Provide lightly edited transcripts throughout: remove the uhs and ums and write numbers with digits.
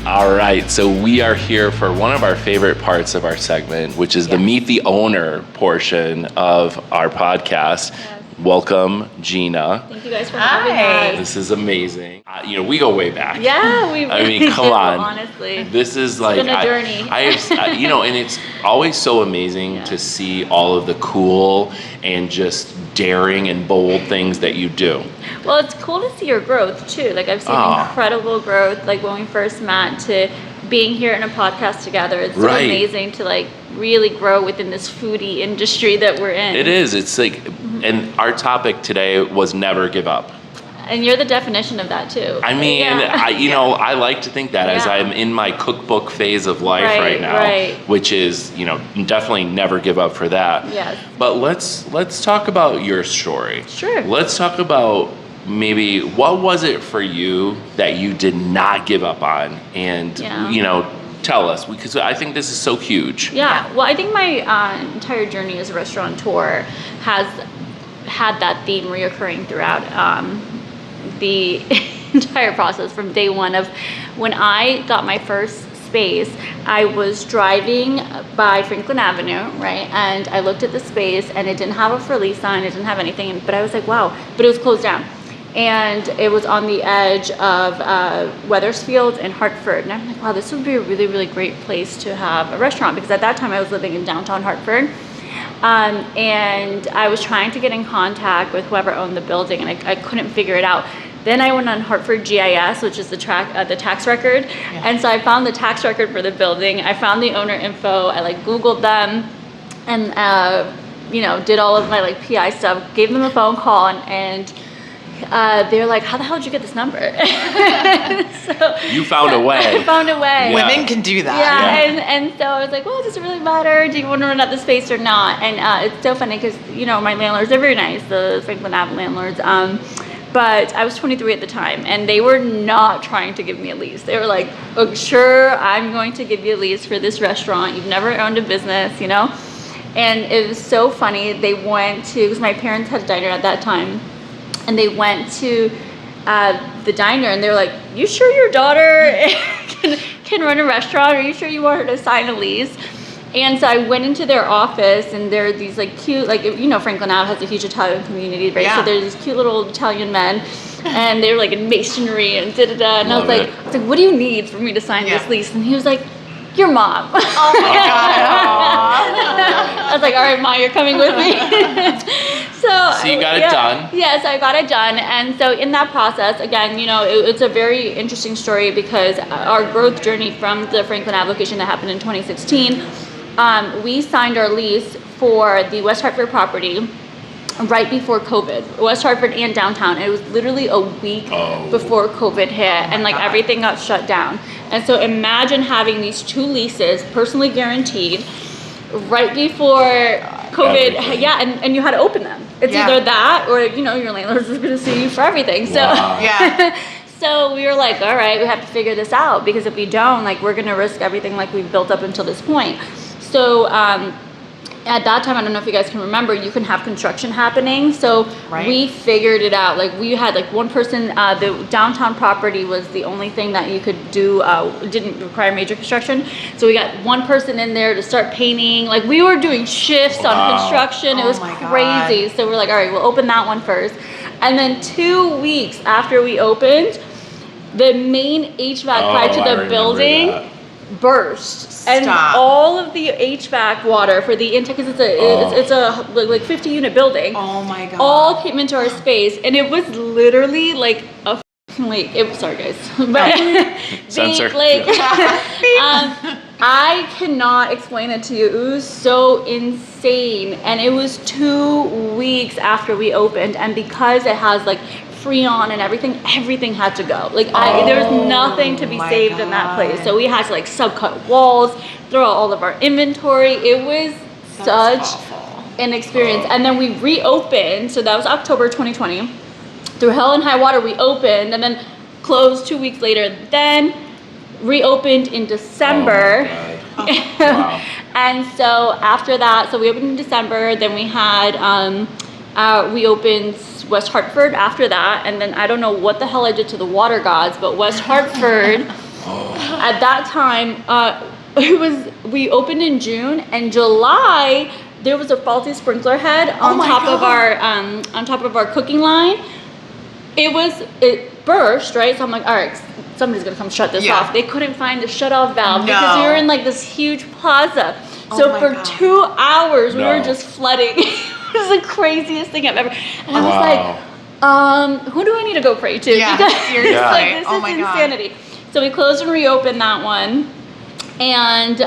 All right, so we are here for one of our favorite parts of our segment, which is the Meet the Owner portion of our podcast. Yes. Welcome, Gina. Thank you guys for having us. This is amazing. We go way back. Yeah, we really do, honestly. This is like it's been a journey. And it's always so amazing to see all of the cool and just daring and bold things that you do. Well, it's cool to see your growth too. Like I've seen incredible growth, like when we first met to being here in a podcast together. It's so amazing to like really grow within this foodie industry that we're in. It is. It's like, and our topic today was never give up. And you're the definition of that too. I mean, I like to think that as I'm in my cookbook phase of life right now, which is, definitely never give up for that. Yes. But let's talk about your story. Sure. Let's talk about maybe what was it for you that you did not give up on, and tell us, because I think this is so huge. Yeah. Well, I think my entire journey as a restaurateur has had that theme reoccurring throughout the entire process from day one of when I got my first space. I was driving by Franklin Avenue, right? And I looked at the space and it didn't have a for lease sign, it didn't have anything, but I was like, wow, but it was closed down. And it was on the edge of Wethersfield and Hartford. And I'm like, wow, this would be a really, really great place to have a restaurant, because at that time I was living in downtown Hartford. And I was trying to get in contact with whoever owned the building, and I couldn't figure it out. Then I went on Hartford GIS, which is the tax record. Yeah. And so I found the tax record for the building. I found the owner info. I Googled them and, did all of my PI stuff, gave them a phone call, and they were like, how the hell did you get this number? So you found a way. I found a way. Yeah. Women can do that. Yeah. And so I was like, well, does it really matter? Do you want to rent out the space or not? And it's so funny because, my landlords are very nice, the Franklin Ave landlords. But I was 23 at the time, and they were not trying to give me a lease. They were like, oh, sure, I'm going to give you a lease for this restaurant. You've never owned a business, And it was so funny. They went to, because my parents had a diner at that time, and they went to the diner, and they were like, you sure your daughter can run a restaurant? Are you sure you want her to sign a lease? And so I went into their office, and there are these cute, Franklin Ave has a huge Italian community, right? Yeah. So there's these cute little Italian men, and they were in masonry and da-da-da. And I was like, what do you need for me to sign this lease? And he was like, your mom. Oh my God. I was like, all right, Ma, you're coming with me. So you got it done. Yes, I got it done. And so in that process, again, it's a very interesting story, because our growth journey from the Franklin Ave location that happened in 2016, we signed our lease for the West Hartford property right before COVID, West Hartford and downtown. It was literally a week before COVID hit, and everything got shut down. And so imagine having these two leases, personally guaranteed, right before COVID. And you had to open them. It's either that or your landlord's just going to sue you for everything. So so we were like, all right, we have to figure this out, because if we don't, we're going to risk everything we've built up until this point. So at that time, I don't know if you guys can remember, you can have construction happening. So we figured it out. We had one person, the downtown property was the only thing that you could do, didn't require major construction. So we got one person in there to start painting. We were doing shifts on construction. It was crazy. So we're like, all right, we'll open that one first. And then 2 weeks after we opened, the main HVAC pipe to the building burst, and all of the HVAC water for the intake, because it's a 50 unit building. Oh my God! All came into our space, and it was literally a lake. Sorry guys, but censor. I cannot explain it to you. It was so insane, and it was 2 weeks after we opened, and because it has Freon and everything had to go. There was nothing to be saved in that place. So we had to subcut walls, throw out all of our inventory. It was such an experience. And then we reopened. So that was October 2020. Through hell and high water, we opened and then closed 2 weeks later. Then reopened in December. Wow. And so after that, so we opened in December. Then we had we opened West Hartford after that, and then I don't know what the hell I did to the water gods, but West Hartford at that time, we opened in June, and July there was a faulty sprinkler head on top of our cooking line. It burst, right? So I'm like, all right, somebody's gonna come shut this off. They couldn't find the shut-off valve because we were in like this huge plaza. So for 2 hours we were just flooding. It was the craziest thing I've ever. And I was like, who do I need to go pray to? Yeah, because seriously. like, this is insanity. So we closed and reopened that one, and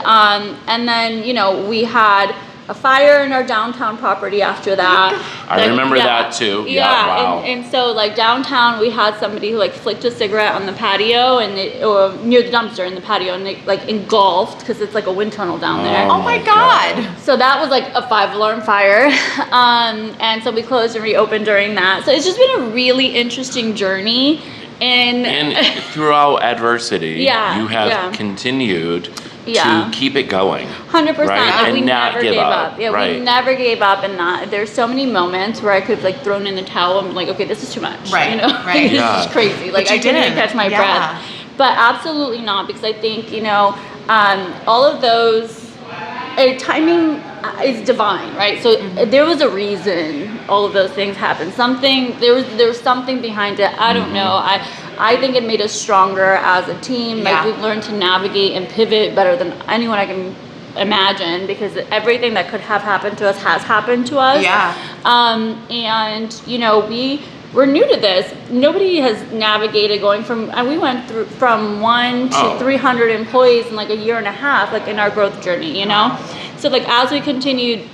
then we had a fire in our downtown property after that. I remember that too. Yeah, wow. and so like downtown, we had somebody who like flicked a cigarette on the patio or near the dumpster in the patio, and it like engulfed because it's like a wind tunnel down there. Oh my God. So that was like a 5-alarm fire, and so we closed and reopened during that. So it's just been a really interesting journey, and throughout adversity, you have yeah. continued to keep it going. 100%. Right? Like, and we not never give gave up. up. Yeah, right. we never gave up, and there's so many moments where I could have like thrown in the towel and like, okay, this is too much. Right. You know, Right. This is crazy. Like I couldn't even catch my breath. But absolutely not, because I think all of those timing is divine, right? So there was a reason all of those things happened. There was something behind it. I don't know. I think it made us stronger as a team. Like we've learned to navigate and pivot better than anyone I can imagine, because everything that could have happened to us has happened to us. Yeah. And we're new to this. Nobody has navigated going from, and we went through from 1 to 300 employees in like a year and a half, like in our growth journey, So like as we continued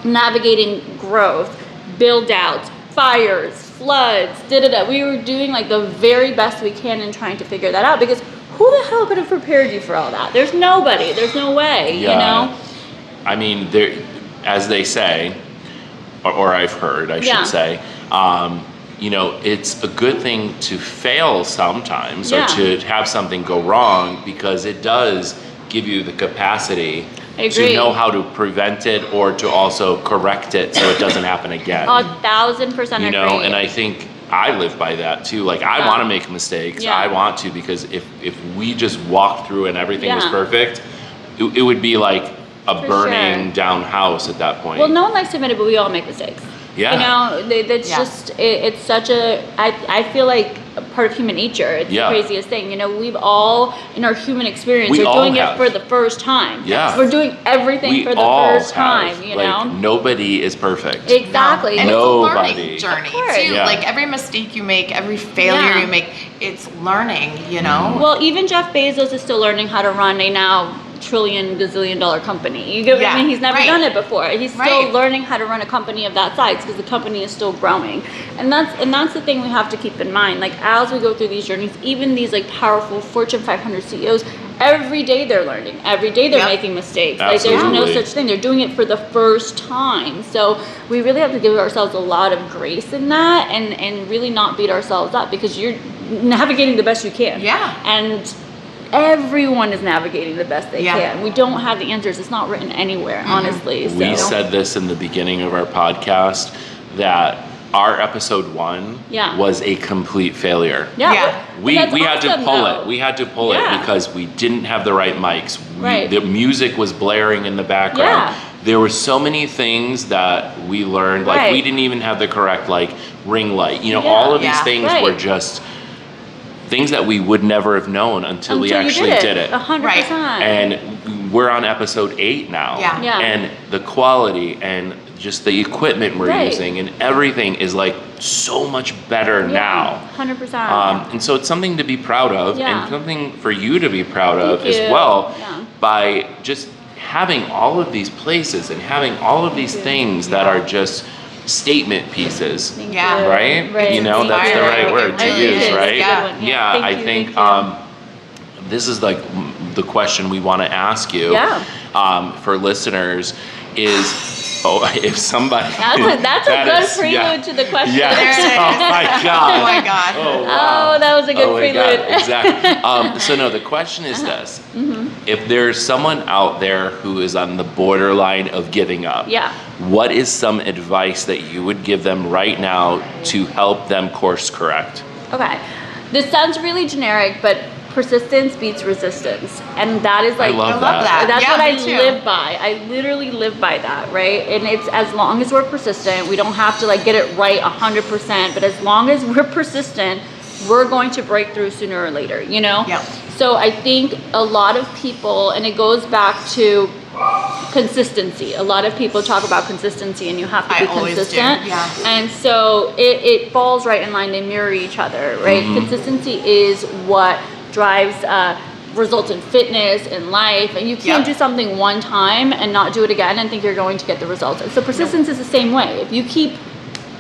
navigating growth, build outs, fires, floods, we were doing like the very best we can in trying to figure that out, because who the hell could have prepared you for all that? There's nobody. There's no way, I mean, there, as they say, or I've heard, I should say, it's a good thing to fail sometimes or to have something go wrong, because it does give you the capacity to know how to prevent it or to also correct it so it doesn't happen again. 1,000% agree. And I think I live by that too. Like I want to make mistakes. I want to, because if we just walked through and everything was perfect, it would be like a burning down house at that point. Well, no one likes to admit it, but we all make mistakes. Yeah. It's just, it's such I feel like a part of human nature. It's the craziest thing. We've all, in our human experience, are doing it for the first time. Yeah. We're doing everything for the first time, Like, nobody is perfect. Exactly. No. And nobody. It's a learning journey, too. Yeah. Like, every mistake you make, every failure you make, it's learning, Well, even Jeff Bezos is still learning how to run a now trillion-gazillion dollar company. You get what I mean? He's never done it before. He's still learning how to run a company of that size, because the company is still growing. And that's the thing we have to keep in mind. Like as we go through these journeys, even these like powerful Fortune 500 CEOs, every day they're learning. Every day they're making mistakes. Absolutely. Like there's no such thing. They're doing it for the first time. So we really have to give ourselves a lot of grace in that, and really not beat ourselves up, because you're navigating the best you can. Yeah. And everyone is navigating the best they can. We don't have the answers. It's not written anywhere, honestly. We said this in the beginning of our podcast, that our episode 1 was a complete failure. We had to pull it. We had to pull it because we didn't have the right mics. The music was blaring in the background. There were so many things that we learned. Like we didn't even have the correct ring light. All of these things were just things that we would never have known until we actually did it. 100%. And we're on episode 8 now. And the quality and just the equipment we're using and everything is like so much better now. 100%. And so it's something to be proud of, and something for you to be proud of as well, by just having all of these places and having all of these things that are just statement pieces, right? That's the right word to use, right? I think this is like the question we want to ask you for listeners is, if somebody that's a good prelude to the question. Oh my god! Oh my god! Oh, wow. Oh, that was a good prelude. God, exactly. So no, the question is this: if there's someone out there who is on the borderline of giving up, what is some advice that you would give them right now to help them course correct? Okay, this sounds really generic, but persistence beats resistance. And that is like, I love that. That's yeah, what I too. live by. I literally live by that, right? And it's as long as we're persistent, we don't have to like get it right 100%, but as long as we're persistent, we're going to break through sooner or later, you know? Yep. So I think a lot of people, and it goes back to consistency. A lot of people talk about consistency, and you have to be consistent. Yeah. And so it falls right in line. They mirror each other, right? Consistency is what drives results in fitness, in life, and you can't do something one time and not do it again and think you're going to get the results. And so persistence is the same way. If you keep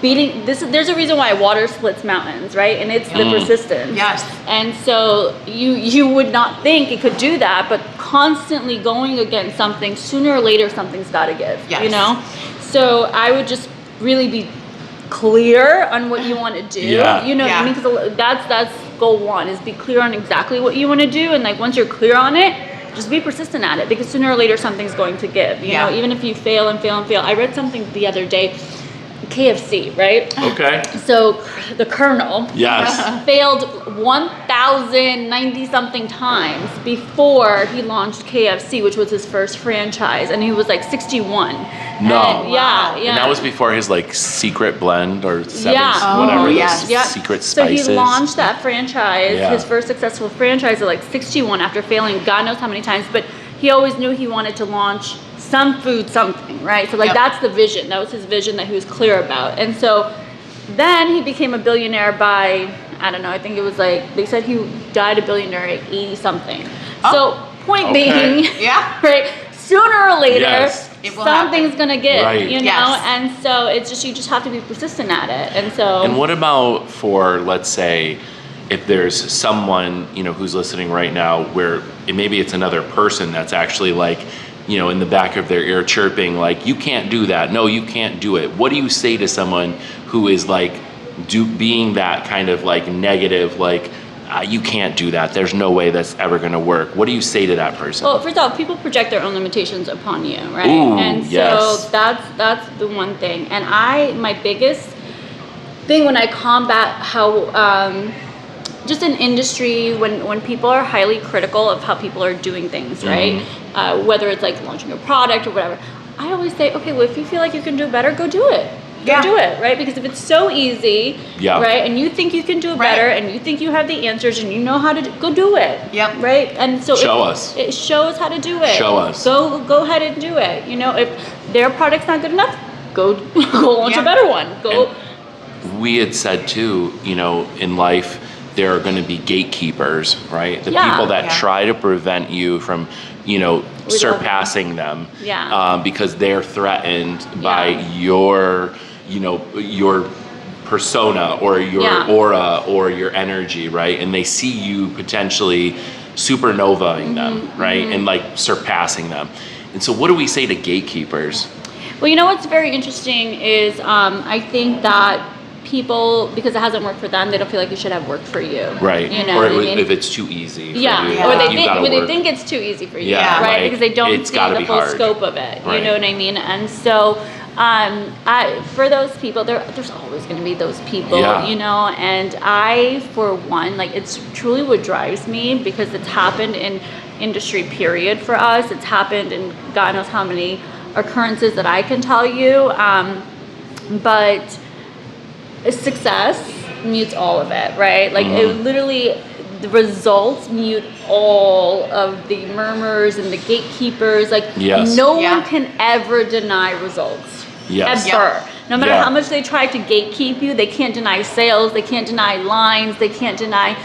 beating this, there's a reason why water splits mountains, right? And it's the persistence. Yes. And so you would not think it could do that, but constantly going against something, sooner or later something's got to give. Yes. You know. So I would just really be clear on what you want to do. Yeah. You know what I mean? Because that's goal one, is be clear on exactly what you want to do, and like once you're clear on it, just be persistent at it, because sooner or later something's going to give. You know, even if you fail and fail and fail. I read something the other day. KFC, right? Okay. So the Colonel failed 1,090 something times before he launched KFC, which was his first franchise, and he was like 61. No. And And that was before his like secret blend or seven, secret spices. So he launched that franchise, his first successful franchise, at like 61 after failing God knows how many times, but he always knew he wanted to launch some food, something, right? So like that's the vision. That was his vision that he was clear about. And so then he became a billionaire by, I don't know, I think it was like, they said he died a billionaire at 80 something. So point being, right, sooner or later, something's going to give, you know? And so it's just, you just have to be persistent at it. And so. And what about for, let's say, if there's someone, you know, who's listening right now where maybe it's another person that's actually like, you know, in the back of their ear chirping, like, you can't do that. No, you can't do it. What do you say to someone who is like being that kind of like negative, like, you can't do that. There's no way that's ever going to work. What do you say to that person? Well, first off, people project their own limitations upon you, right? Ooh, and so that's the one thing. And my biggest thing when I combat how, just in industry, when people are highly critical of how people are doing things, right? Whether it's like launching a product or whatever, I always say, okay, well, if you feel like you can do better, go do it. Go do it, right? Because if it's so easy, right, and you think you can do it better, and you think you have the answers, and you know how to go do it, right? And so show us how to do it. Show us. Go ahead and do it. You know, if their product's not good enough, go launch a better one. And we had said too, you know, in life, there are going to be gatekeepers, right? The people that try to prevent you from, you know, surpassing them, because they're threatened by your, you know, your persona or your aura or your energy, right? And they see you potentially supernovaing them, right? And like surpassing them. And so what do we say to gatekeepers? Well, you know what's very interesting is I think that people, because it hasn't worked for them, they don't feel like it should have worked for you. Right. You know or what I mean? If it's too easy for you. Or they think it's too easy for you, right? Like, because they don't see the full scope of it. You know what I mean? And so for those people, there's always going to be those people, you know, and I, for one, like, it's truly what drives me, because it's happened in industry period for us. It's happened in God knows how many occurrences that I can tell you. But success mutes all of it, right? Like it literally, the results mute all of the murmurs and the gatekeepers. Like no one can ever deny results. Ever. No matter how much they try to gatekeep you, they can't deny sales, they can't deny lines, they can't deny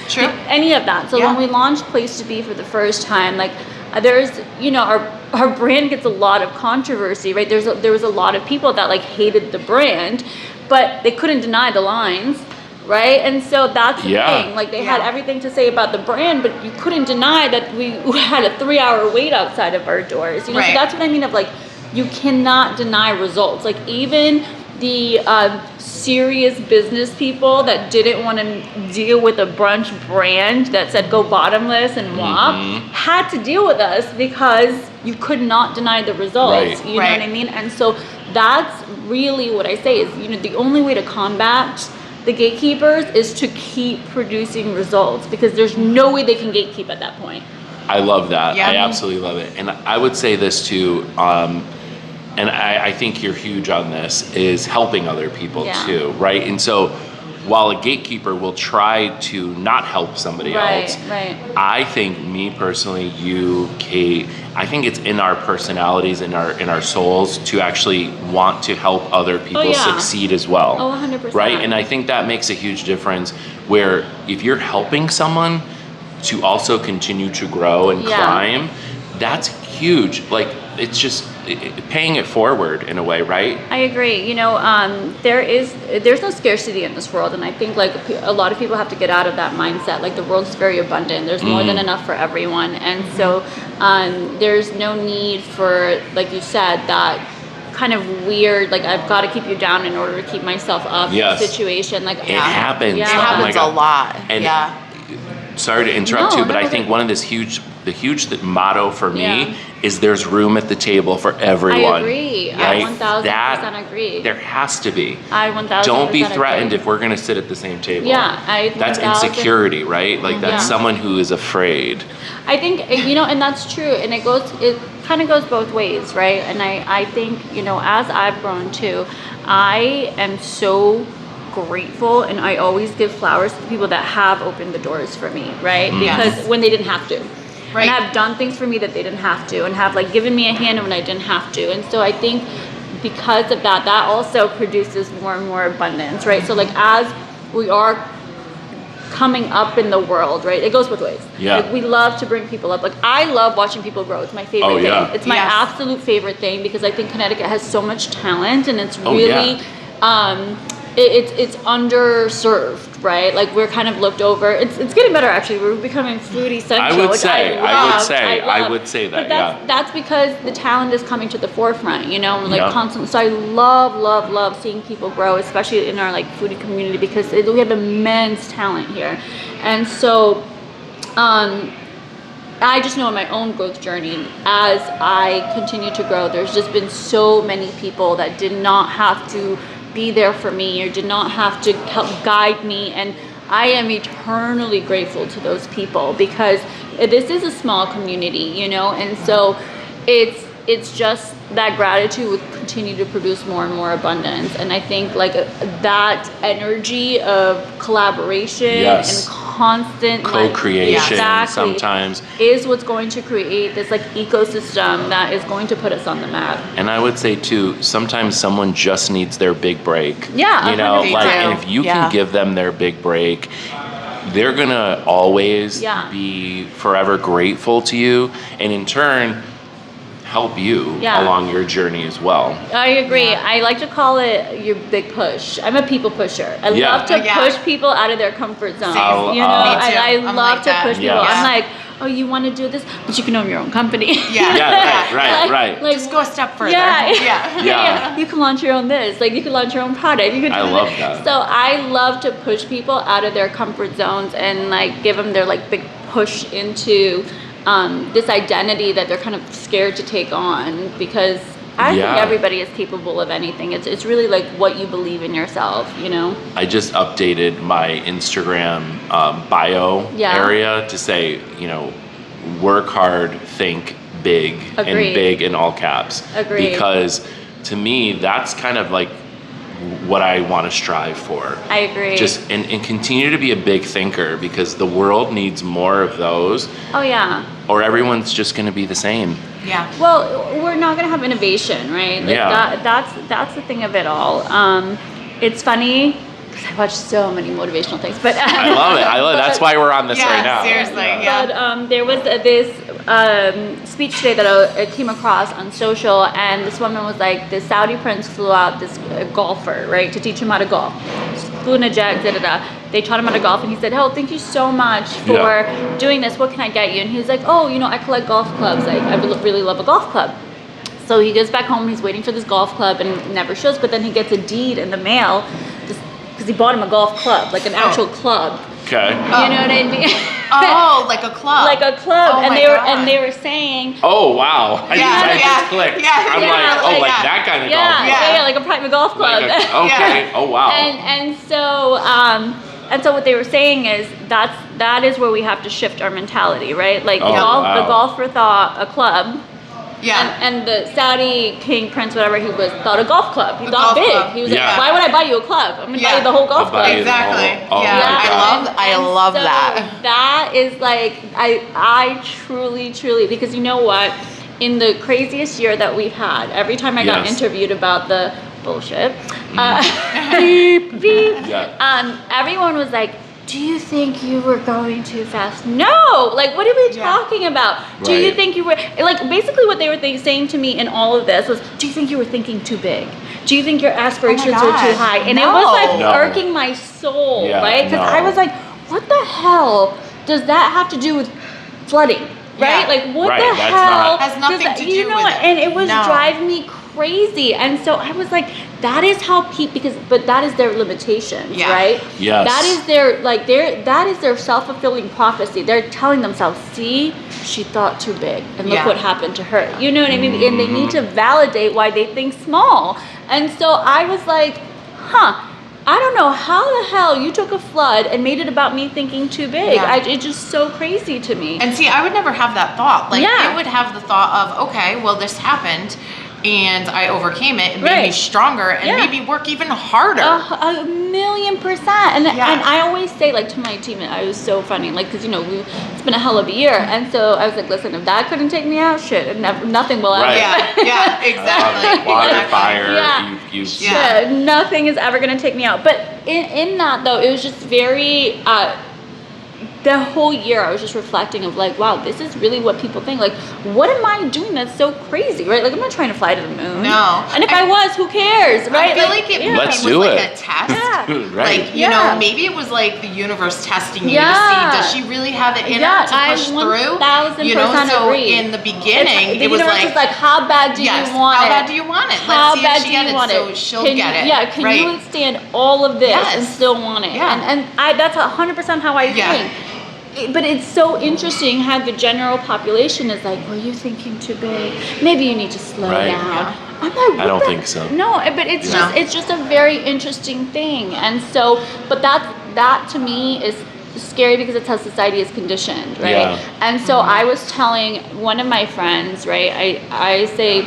any of that. So when we launched Place to Be for the first time, like there's, you know, our brand gets a lot of controversy, right? There was a lot of people that like hated the brand, but they couldn't deny the lines, right? And so that's the thing. Like they had everything to say about the brand, but you couldn't deny that we had a 3-hour wait outside of our doors. You know, so that's what I mean of like, you cannot deny results. Like even the serious business people that didn't want to deal with a brunch brand that said go bottomless and WAP had to deal with us because you could not deny the results. You know what I mean? And so that's really what I say is, you know, the only way to combat the gatekeepers is to keep producing results, because there's no way they can gatekeep at that point. I love that. I absolutely love it. And I would say this too, and I think you're huge on this, is helping other people too, right? And so while a gatekeeper will try to not help somebody else, I think, me personally, you, Kate, I think it's in our personalities, in our souls, to actually want to help other people succeed as well. 100%. Right? And I think that makes a huge difference, where if you're helping someone to also continue to grow and climb, that's huge. Like, it's just paying it forward in a way, right? I agree. You know, there's no scarcity in this world, and I think like a lot of people have to get out of that mindset. Like, the world's very abundant. There's more than enough for everyone, and so there's no need for, like you said, that kind of weird, like, I've got to keep you down in order to keep myself up situation. Like, it happens. It happens a lot. And sorry to interrupt you, but I think one of the huge motto for me is there's room at the table for everyone. I agree. Right? I 1000% agree. There has to be. I 1000% Don't be threatened agree. if we're going to sit at the same table. Yeah, that's insecurity, right? Like, that's someone who is afraid. I think, you know, and that's true, and it kind of goes both ways, right? And I think, you know, as I've grown too, I am so grateful, and I always give flowers to people that have opened the doors for me, right? Because when they didn't have to. Right. And have done things for me that they didn't have to, and have like given me a hand when I didn't have to. And so I think because of that also produces more and more abundance, right? So like, as we are coming up in the world, right? It goes both ways. Yeah. Like, we love to bring people up. Like, I love watching people grow. It's my favorite thing. It's my absolute favorite thing, because I think Connecticut has so much talent, and it's really it's underserved, right? Like, we're kind of looked over. It's getting better, actually. We're becoming foodie central. I would say that. But that's because the talent is coming to the forefront, you know, like constantly. So I love seeing people grow, especially in our like foodie community, because we have immense talent here. And so I just know in my own growth journey, as I continue to grow, there's just been so many people that did not have to be there for me, or did not have to help guide me, and I am eternally grateful to those people, because this is a small community, you know, and so it's just that gratitude would continue to produce more and more abundance. And I think like that energy of collaboration and constant co-creation sometimes is what's going to create this like ecosystem that is going to put us on the map. And I would say too, sometimes someone just needs their big break. Yeah, you know, like, and if you can give them their big break, they're gonna always be forever grateful to you, and in turn help you along your journey as well. I agree. I like to call it your big push. I'm a people pusher. I love to push people out of their comfort zone. You know, I love to push people. I'm like, oh, you want to do this, but you can own your own company. Right. Like, just go a step further. You can launch your own this. Like, you can launch your own product. You can do I love that. So I love to push people out of their comfort zones and like give them their like big push into this identity that they're kind of scared to take on, because I think everybody is capable of anything. It's really like what you believe in yourself, you know? I just updated my Instagram bio area to say, you know, work hard, think big, and big in all caps. Because to me, that's kind of like what I want to strive for. I agree. Just and continue to be a big thinker, because the world needs more of those. Or everyone's just going to be the same. Well, we're not going to have innovation, right? Like that's the thing of it all. It's funny because I watch so many motivational things, but I love it. That's why we're on this right now. Seriously, But there was this speech today that I came across on social, and this woman was like, the Saudi prince flew out this golfer, right, to teach him how to golf. Flew in a jet, They taught him how to golf, and he said, "Oh, thank you so much for doing this. What can I get you?" And he was like, "Oh, you know, I collect golf clubs. I really love a golf club." So he goes back home, he's waiting for this golf club, and it never shows, but then he gets a deed in the mail because he bought him a golf club, like an actual club. Okay. You know what I mean? Oh, like a club. Like a club. Oh, and they were saying, oh wow. I just clicked. Yeah. I'm like that kind of golf club. Yeah, like a private golf club. Okay. Oh wow. And so what they were saying is that is where we have to shift our mentality, right? Like the golfer thought a club. Yeah. And the Saudi king, prince, whatever he was, thought a golf club. He thought big. Club. He was like, why would I buy you a club? I'm going to buy you the whole golf club. Exactly. I And love so that. That is like, I truly, because you know what? In the craziest year that we've had, every time I got interviewed about the bullshit, everyone was like, do you think you were going too fast? No! Like, what are we talking about? Do you think you were... Like, basically what they were saying to me in all of this was, do you think you were thinking too big? Do you think your aspirations were too high? And it was like irking my soul, right? Because I was like, what the hell does that have to do with flooding? Right? Like, what the hell? Has nothing to do with it. And it was driving me crazy. And so I was like, that is how people, but that is their limitations, right? Yes. That is their self-fulfilling prophecy. They're telling themselves, see, she thought too big, and look what happened to her. You know what I mean? And they need to validate why they think small. And so I was like, I don't know how the hell you took a flood and made it about me thinking too big. It's just so crazy to me. And see, I would never have that thought. Like, I would have the thought of, okay, well, this happened, and I overcame it. It made me stronger and made me work even harder. 1,000,000%. And I always say, like, to my team, and I was so funny, like, because, you know, it's been a hell of a year. And so I was like, listen, if that couldn't take me out, shit, nothing will ever. Yeah, exactly. Water, fire, nothing is ever going to take me out. But in that, though, it was just very... the whole year I was just reflecting of like, wow, this is really what people think. Like, what am I doing that's so crazy, right? Like, I'm not trying to fly to the moon. No. And if I was, who cares, right? I feel like it Let's was do like it. a test. Right. Like, you know, maybe it was like the universe testing you to see, does she really have it in her to push through? 1,000% You know, so agree. in the beginning, it was like, how bad do you want it? How bad do you want it? How Let's see bad if she do you gets want it. it? So she'll get it. Yeah, can you withstand all of this and still want it? Yeah. And that's 100% how I think. But it's so interesting how the general population is like, were you thinking too big? Maybe you need to slow down. Yeah. I'm like, I don't think so. No, but it's just a very interesting thing. And so, but that to me is scary because it's how society is conditioned, right? Yeah. And so I was telling one of my friends, right? I say,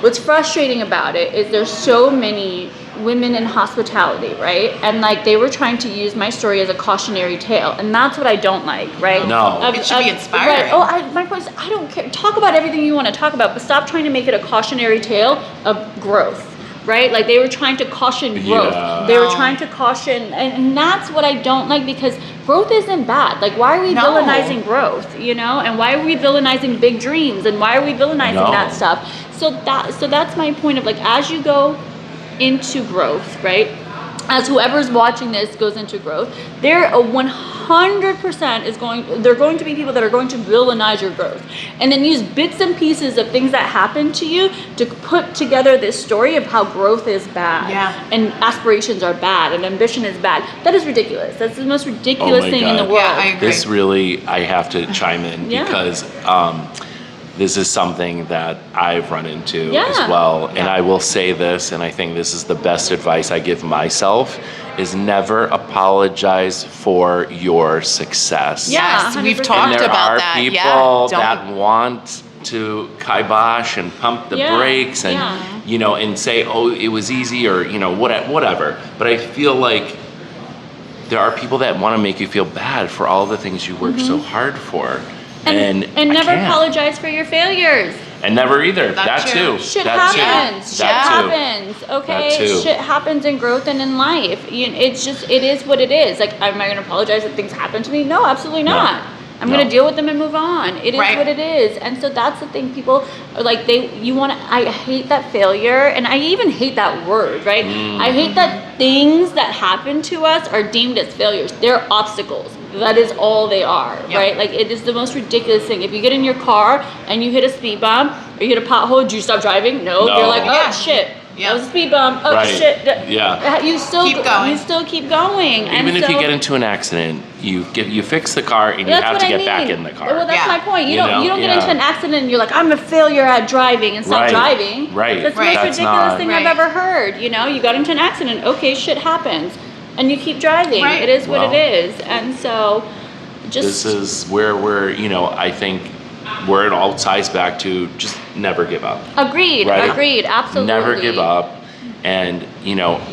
what's frustrating about it is there's so many women in hospitality, right? And like they were trying to use my story as a cautionary tale, and that's what I don't like, right? No, it should be inspiring. Right. My point is, I don't care. Talk about everything you want to talk about, but stop trying to make it a cautionary tale of growth, right? Like they were trying to caution growth. They were trying to caution, and that's what I don't like, because growth isn't bad. Like, why are we villainizing growth, you know? And why are we villainizing big dreams? And why are we villainizing that stuff? So that's my point of like, as you go into growth, right? As whoever's watching this goes into growth, there 100% they're going to be people that are going to villainize your growth, and then use bits and pieces of things that happen to you to put together this story of how growth is bad, and aspirations are bad, and ambition is bad. That is ridiculous. That's the most ridiculous thing in the world. Yeah, I agree. This really, I have to chime in because this is something that I've run into as well. And I will say this, and I think this is the best advice I give myself, is never apologize for your success. Yes, 100%. we've talked about that. And there are people that want to kibosh and pump the brakes and, you know, and say, oh, it was easy, or, you know, whatever. But I feel like there are people that want to make you feel bad for all the things you worked so hard for. And never apologize for your failures. And never either. That too. Shit happens. Shit happens. Okay. Shit happens in growth and in life. It is what it is. Like, am I going to apologize if things happen to me? No, absolutely not. I'm going to deal with them and move on. It is what it is. And so that's the thing. People are like, I hate that failure. And I even hate that word, right? I hate that things that happen to us are deemed as failures. They're obstacles. That is all they are, right? Like, it is the most ridiculous thing. If you get in your car and you hit a speed bump or you hit a pothole, do you stop driving? No. You're like, oh, shit. That was a speed bump. Oh shit. Yeah. You still keep going. You still keep going. Even if you get into an accident, you fix the car and you have to get back in the car. Well, that's my point. You don't get into an accident and you're like, I'm a failure at driving and stop driving. Right. That's the most ridiculous thing I've ever heard. You know, you got into an accident. Okay, shit happens. And you keep driving. Right. It is what it is. And so this is where we're, I think where it all ties back to just never give up. Agreed. Right? Agreed. Absolutely. Never give up. And,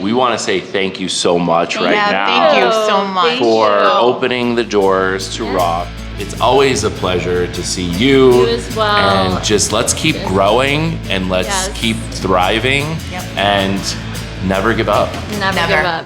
we want to say thank you so much now. Thank you so much for opening the doors to Rock. It's always a pleasure to see you as well. And just let's keep growing and let's keep thriving and never give up. Never give up.